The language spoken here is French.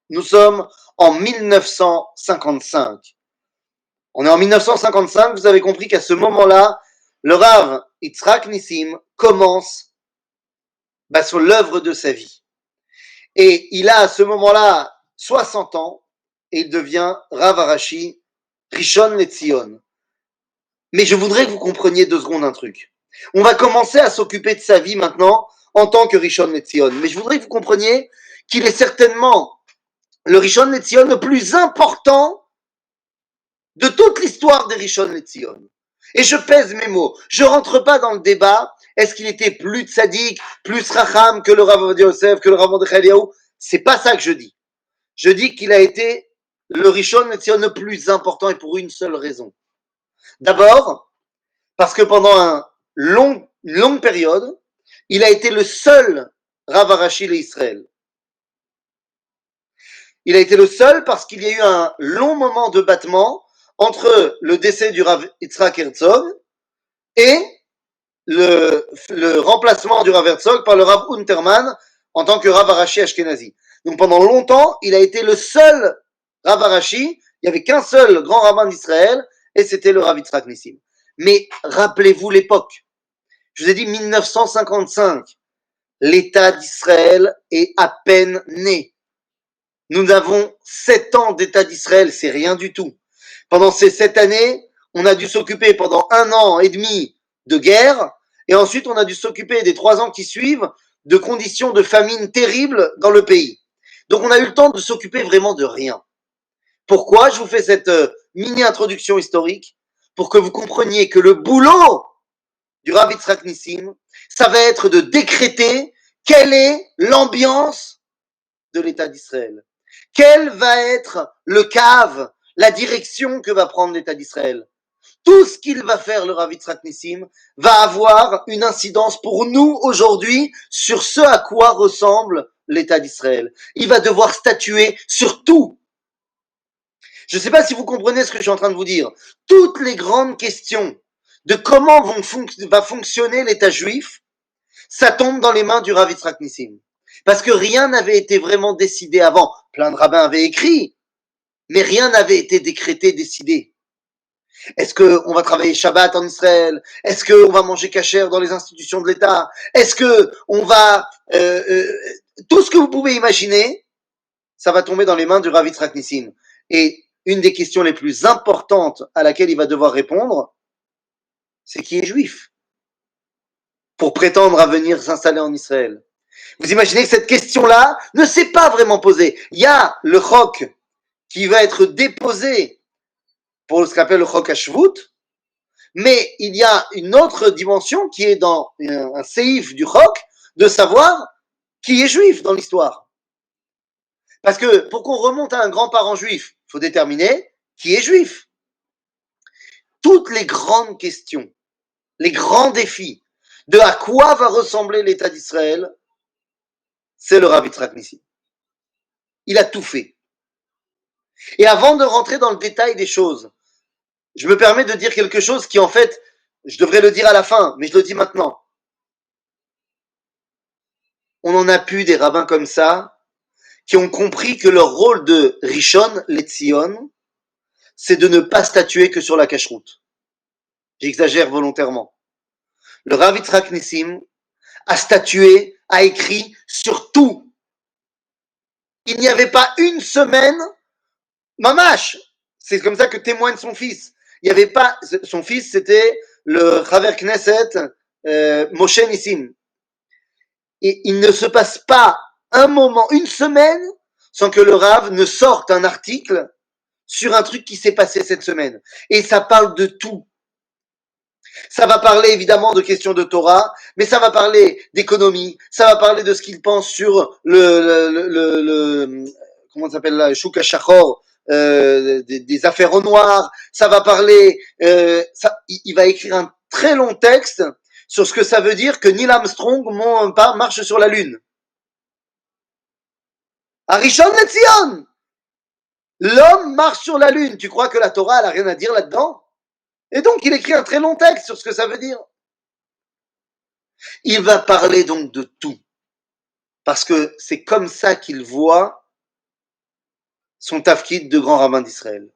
Nous sommes en 1955. On est en 1955, vous avez compris qu'à ce moment-là, le Rav Yitzhak Nissim commence sur l'œuvre de sa vie. Et il a à ce moment-là 60 ans et il devient Rav Arashi Rishon LeZion. Mais je voudrais que vous compreniez 2 secondes un truc. On va commencer à s'occuper de sa vie maintenant en tant que Rishon LeZion. Mais je voudrais que vous compreniez qu'il est certainement le Rishon LeZion le plus important de toute l'histoire des Rishon LeZion. Et je pèse mes mots. Je rentre pas dans le débat. Est-ce qu'il était plus tzaddik, plus racham que le Rav Ovadia Yosef, que le Rav Mordechai Eliyahu? C'est pas ça que je dis. Je dis qu'il a été le Rishon LeZion le plus important et pour une seule raison. D'abord, parce que pendant une longue période, il a été le seul Rav Arashi l'Israël. Il a été le seul parce qu'il y a eu un long moment de battement entre le décès du Rav Yitzhak Herzog et le remplacement du Rav Herzog par le Rav Unterman en tant que Rav Arashi Ashkenazi. Donc pendant longtemps, il a été le seul Rav Arashi, il n'y avait qu'un seul grand rabbin d'Israël, et c'était le Rav Yitzhak Nissim. Mais rappelez-vous l'époque. Je vous ai dit 1955. L'État d'Israël est à peine né. Nous avons 7 ans d'État d'Israël, c'est rien du tout. Pendant ces 7 années, on a dû s'occuper pendant 1 an et demi de guerre, et ensuite on a dû s'occuper des 3 ans qui suivent de conditions de famine terribles dans le pays. Donc on a eu le temps de s'occuper vraiment de rien. Pourquoi je vous fais cette mini-introduction historique? Pour que vous compreniez que le boulot du Rav Yitzhak Nissim, ça va être de décréter quelle est l'ambiance de l'État d'Israël. Quel va être le cave, la direction que va prendre l'État d'Israël. Tout ce qu'il va faire, le Rav Yitzhak Nissim, va avoir une incidence pour nous aujourd'hui sur ce à quoi ressemble l'État d'Israël. Il va devoir statuer sur tout. Je ne sais pas si vous comprenez ce que je suis en train de vous dire. Toutes les grandes questions de comment va fonctionner l'État juif, ça tombe dans les mains du Rav Yitzhak Nissim. Parce que rien n'avait été vraiment décidé avant. Plein de rabbins avaient écrit, mais rien n'avait été décrété, décidé. Est-ce qu'on va travailler Shabbat en Israël? Est-ce qu'on va manger kasher dans les institutions de l'État? Est-ce qu'on va... tout ce que vous pouvez imaginer, ça va tomber dans les mains du Rav Yitzhak Nissim. Et une des questions les plus importantes à laquelle il va devoir répondre, c'est qui est juif pour prétendre à venir s'installer en Israël. Vous imaginez que cette question-là ne s'est pas vraiment posée. Il y a le chok qui va être déposé pour ce qu'on appelle le chok hashvut, mais il y a une autre dimension qui est dans un séif du chok, de savoir qui est juif dans l'histoire. Parce que pour qu'on remonte à un grand-parent juif, il faut déterminer qui est juif. Toutes les grandes questions, les grands défis de à quoi va ressembler l'État d'Israël, c'est le Rav Yitzhak Nissim. Il a tout fait. Et avant de rentrer dans le détail des choses, je me permets de dire quelque chose qui en fait, je devrais le dire à la fin, mais je le dis maintenant. On en a pu des rabbins comme ça, qui ont compris que leur rôle de Rishon LeZion, c'est de ne pas statuer que sur la cacheroute. J'exagère volontairement. Le Rav Yitzhak Nissim a statué, a écrit sur tout. Il n'y avait pas une semaine, mamash, c'est comme ça que témoigne son fils. Il n'y avait pas, son fils c'était le Chaver Knesset Moshe Nissim. Et il ne se passe pas un moment, une semaine, sans que le Rav ne sorte un article sur un truc qui s'est passé cette semaine. Et ça parle de tout. Ça va parler évidemment de questions de Torah, mais ça va parler d'économie, ça va parler de ce qu'il pense sur le comment ça s'appelle là, Shuk HaShachor, des affaires au noir, ça va parler, il va écrire un très long texte sur ce que ça veut dire que Neil Armstrong marche sur la Lune. Arishon LeZion! L'homme marche sur la Lune. Tu crois que la Torah, elle a rien à dire là-dedans? Et donc, il écrit un très long texte sur ce que ça veut dire. Il va parler donc de tout. Parce que c'est comme ça qu'il voit son tafkid de grand rabbin d'Israël.